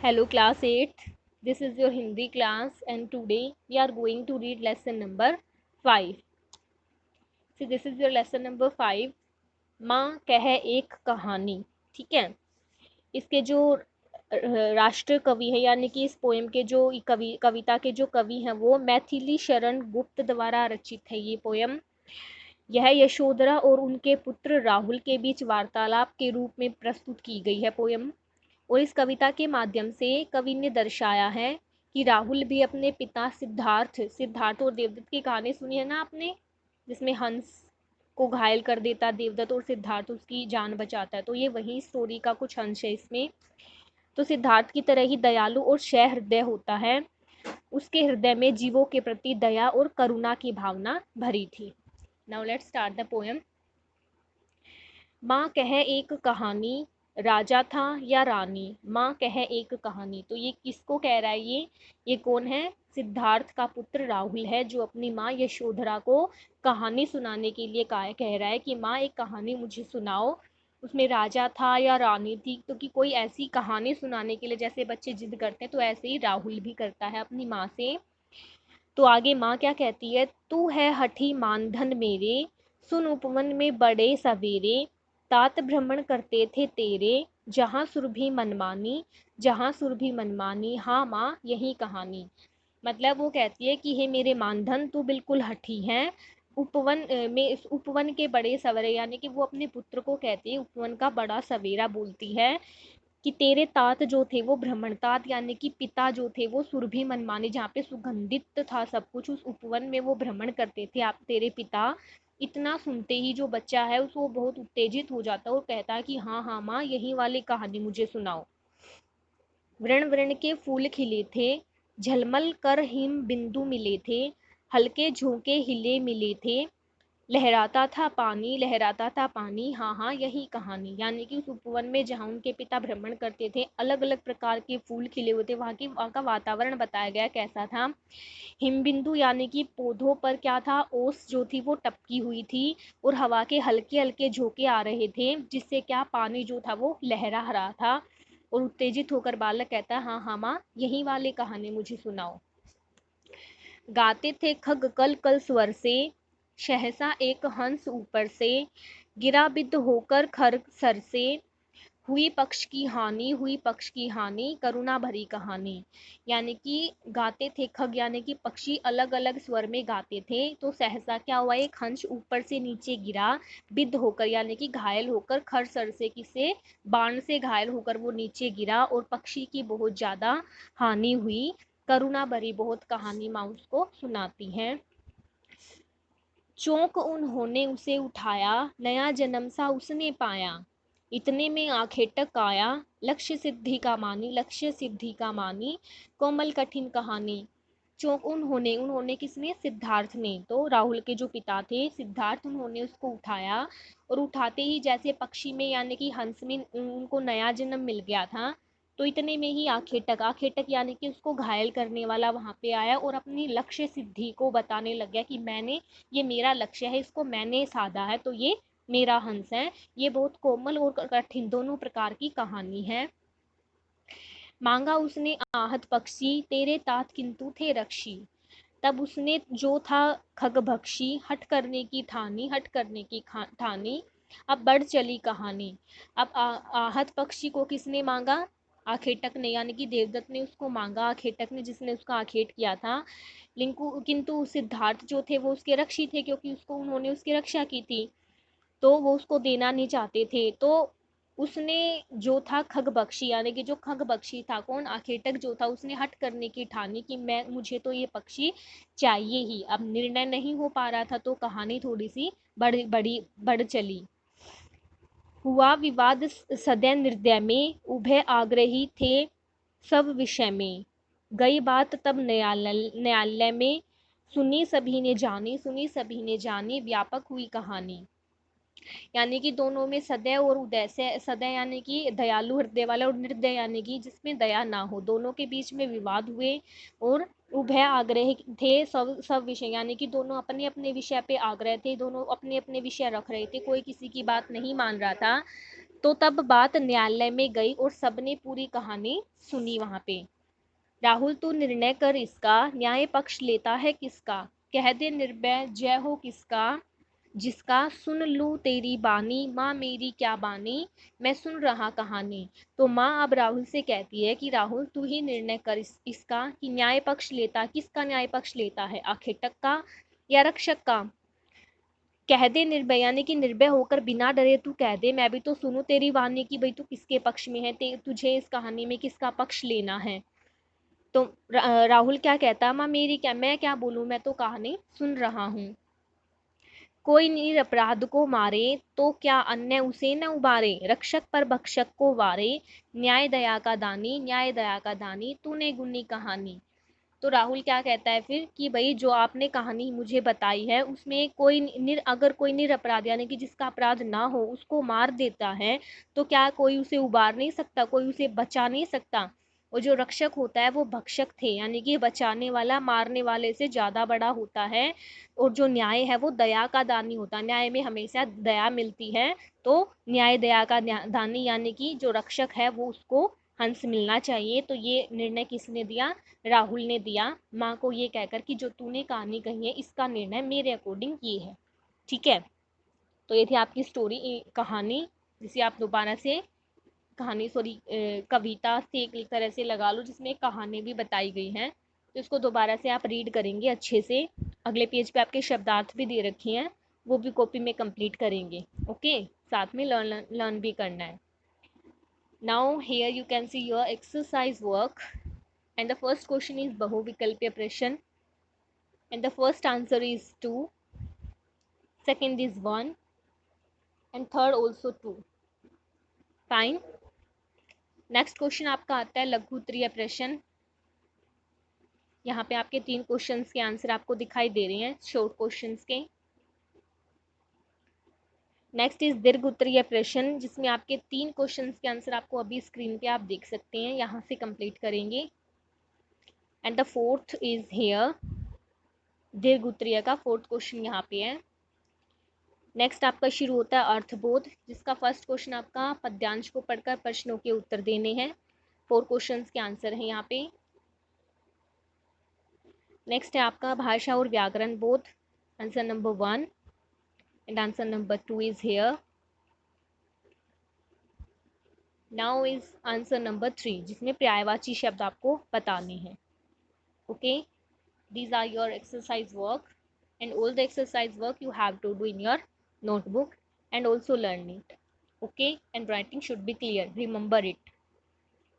Hello class 8th, this is your Hindi class and today we are going to read lesson number 5. So this is your lesson number 5. माँ कहे एक कहानी. ठीक है. इसके जो राष्ट्र कवि है यानी कि इस पोएम के जो कविता के जो कवि हैं वो मैथिली शरण गुप्त द्वारा रचित है ये पोएम. यह यशोधरा और उनके पुत्र राहुल के बीच वार्तालाप के रूप में प्रस्तुत की गई है पोएम. और इस कविता के माध्यम से कवि ने दर्शाया है कि राहुल भी अपने पिता सिद्धार्थ और देवदत्त की कहानी सुनी है ना आपने, जिसमें हंस को घायल कर देता देवदत्त और सिद्धार्थ उसकी जान बचाता है. तो ये वही स्टोरी का कुछ अंश है इसमें. तो सिद्धार्थ की तरह ही दयालु और क्षय हृदय होता है. उसके हृदय में जीवों के प्रति दया और करुणा की भावना भरी थी. Now let's start the poem. माँ कहे एक कहानी, राजा था या रानी, माँ कहे एक कहानी. तो ये किसको कह रहा है? ये कौन है? सिद्धार्थ का पुत्र राहुल है जो अपनी माँ यशोधरा को कहानी सुनाने के लिए कह रहा है कि माँ एक कहानी मुझे सुनाओ. उसमें राजा था या रानी थी, तो कि कोई ऐसी कहानी सुनाने के लिए, जैसे बच्चे जिद करते हैं तो ऐसे ही राहुल भी करता है अपनी माँ से. तो आगे माँ क्या कहती है? तू है हठी मानधन मेरे, सुन उपवन में बड़े सवेरे, तात भ्रमण करते थे तेरे, जहाँ सुरभि मनमानी, जहाँ सुरभि मनमानी, हाँ माँ यही कहानी. मतलब वो कहती है कि हे मेरे मानधन, तू बिल्कुल हठी है. उपवन के बड़े सवेरे, यानी कि वो अपने पुत्र को कहती है, उपवन का बड़ा सवेरा बोलती है कि तेरे तात जो थे वो भ्रमण, तात यानी कि पिता जो थे वो सुरभि मनमानी, जहाँ पे सुगंधित था सब कुछ, उस उपवन में वो भ्रमण करते थे. आप तेरे पिता. इतना सुनते ही जो बच्चा है उसको बहुत उत्तेजित हो जाता है और कहता है कि हाँ हाँ माँ यही वाली कहानी मुझे सुनाओ. वृण वृण के फूल खिले थे, झलमल कर हिम बिंदु मिले थे, हल्के झोंके हिले मिले थे, लहराता था पानी, हाँ हाँ यही कहानी. यानी कि उस उपवन में जहाँ उनके पिता भ्रमण करते थे, अलग अलग प्रकार के फूल खिले हुए थे. वहाँ का वातावरण बताया गया कैसा था. हिमबिंदु यानी कि पौधों पर क्या था? ओस जो थी वो टपकी हुई थी और हवा के हल्के हल्के झोंके आ रहे थे, जिससे क्या पानी जो था वो लहरा रहा था. और उत्तेजित होकर बालक कहता है हाँ हाँ माँ यही वाली कहानी मुझे सुनाओ. गाते थे खग कल कल स्वर से, सहसा एक हंस ऊपर से, गिरा बिद होकर खर सर से, हुई पक्ष की हानि, करुणा भरी कहानी. यानी कि गाते थे खग यानी कि पक्षी अलग अलग स्वर में गाते थे, तो सहसा क्या हुआ? एक हंस ऊपर से नीचे गिरा, बिद होकर यानी कि घायल होकर, खर सर से किसे? बाण से घायल होकर वो नीचे गिरा, और पक्षी की बहुत ज्यादा हानि हुई. करुणा भरी बहुत कहानी माँ उसको सुनाती है. चौंक उन्होंने उसे उठाया, नया जन्म सा उसने पाया, इतने में आंखें टक आया, लक्ष्य सिद्धि का मानी, कोमल कठिन कहानी. चौंक उन्होंने किसने? सिद्धार्थ ने. तो राहुल के जो पिता थे सिद्धार्थ, उन्होंने उसको उठाया, और उठाते ही जैसे पक्षी में यानी कि हंस में उनको नया जन्म मिल गया था, तो इतने में ही आंखें टक यानी कि उसको घायल करने वाला वहां पे आया और अपनी लक्ष्य सिद्धि को बताने लग गया कि ये मेरा लक्ष्य है, इसको मैंने साधा है, तो ये मेरा हंस है. ये बहुत कोमल और कठिन दोनों प्रकार की कहानी है. मांगा उसने आहत पक्षी, तेरे तात किंतु थे रक्षी, तब उसने जो था खगभक्षी, हट करने की ठानी, अब बढ़ चली कहानी. अब आहत पक्षी को किसने मांगा? आखेटक ने, यानी कि देवदत्त ने उसको मांगा, आखेटक ने जिसने उसका आखेट किया था. किंतु सिद्धार्थ जो थे वो उसके रक्षी थे, क्योंकि उसको उन्होंने उसकी रक्षा की थी, तो वो उसको देना नहीं चाहते थे. तो उसने जो था खगभक्षी, यानी कि जो खगभक्षी था कौन? आखेटक जो था, उसने हट करने की ठानी कि मुझे तो ये पक्षी चाहिए ही. अब निर्णय नहीं हो पा रहा था तो कहानी थोड़ी सी बढ़ चली. हुआ विवाद सदैव निर्दय में, उभय आग्रही थे सब विषय में, गई बात तब न्यायालय में, सुनी सभी ने जानी, व्यापक हुई कहानी. यानी कि दोनों में सदैव और उदय से, सदैव यानी कि दयालु हृदय वाला, और निर्दय यानी कि जिसमें दया ना हो, दोनों के बीच में विवाद हुए. और उभय आग्रह थे सब सब विषय, यानी कि दोनों अपने अपने विषय पे आग्रह थे, दोनों अपने अपने विषय रख रहे थे, कोई किसी की बात नहीं मान रहा था. तो तब बात न्यायालय में गई और सबने पूरी कहानी सुनी वहां पे। राहुल तू निर्णय कर इसका, न्याय पक्ष लेता है किसका, कह दे निर्भय जय हो किसका, जिसका सुन लूं तेरी बानी, माँ मेरी क्या बानी, मैं सुन रहा कहानी। तो माँ अब राहुल से कहती है कि राहुल तू ही निर्णय कर इसका कि न्याय पक्ष लेता, किसका न्याय पक्ष लेता है, आखेटक का या रक्षक का। कह दे निर्भय यानी कि निर्भय होकर बिना डरे तू कह दे, मैं भी तो सुनूं तेरी वाणी की भाई तू किसके पक्ष में है, तुझे इस कहानी में किसका पक्ष लेना है। तो राहुल क्या कहता है, माँ मेरी क्या, मैं क्या बोलूं, मैं तो कहानी सुन रहा हूँ। कोई निरपराध को मारे तो क्या अन्य उसे न उबारे, रक्षक पर भक्षक को वारे, न्याय दया का दानी, न्याय दया का दानी, तूने गुनी कहानी। तो राहुल क्या कहता है फिर कि भाई जो आपने कहानी मुझे बताई है उसमें अगर कोई निरपराध यानी कि जिसका अपराध ना हो उसको मार देता है तो क्या कोई उसे उबार नहीं सकता, कोई उसे बचा नहीं सकता। और जो रक्षक होता है वो भक्षक थे यानी कि बचाने वाला मारने वाले से ज्यादा बड़ा होता है। और जो न्याय है वो दया का दानी होता है, न्याय में हमेशा दया मिलती है। तो न्याय दया का दानी यानी कि जो रक्षक है वो उसको हंस मिलना चाहिए। तो ये निर्णय किसने दिया, राहुल ने दिया माँ को ये कहकर कि जो तूने कहानी कही है इसका निर्णय मेरे अकॉर्डिंग ये है। ठीक है, तो ये थी आपकी स्टोरी कहानी, जिसे आप दोबारा से कहानी सॉरी कविता से एक तरह से लगा लो जिसमें कहानी भी बताई गई है। तो इसको दोबारा से आप रीड करेंगे अच्छे से। अगले पेज पे आपके शब्दार्थ भी दे रखे हैं, वो भी कॉपी में कंप्लीट करेंगे। ओके, साथ में लर्न भी करना है। Now here you can see your exercise work and the first question is bahuvikalpya प्रश्न and the first answer is 2, second is 1 and third also 2। Fine. Next question आपका आता है लघु उत्तरीय प्रश्न। यहाँ पे आपके 3 क्वेश्चंस के आंसर आपको दिखाई दे रहे हैं शॉर्ट क्वेश्चंस के। नेक्स्ट इज दीर्घ उत्तरीय प्रश्न जिसमें आपके 3 क्वेश्चंस के आंसर आपको अभी स्क्रीन पे आप देख सकते हैं, यहाँ से कंप्लीट करेंगे। And the fourth is here, दीर्घ उत्तरीय का फोर्थ क्वेश्चन यहाँ पे है। नेक्स्ट आपका शुरू होता है अर्थबोध, जिसका फर्स्ट क्वेश्चन आपका पद्यांश को पढ़कर प्रश्नों के उत्तर देने हैं। 4 क्वेश्चंस के आंसर हैं यहाँ पे। नेक्स्ट है आपका भाषा और व्याकरण बोध, answer number 1 and answer number 2 is here. Now is answer number 3 जिसमें पर्यायवाची शब्द आपको बताने हैं। Okay, these are your exercise work and all the exercise work you have to do in your notebook and also learn it. Okay, and writing should be clear, remember it.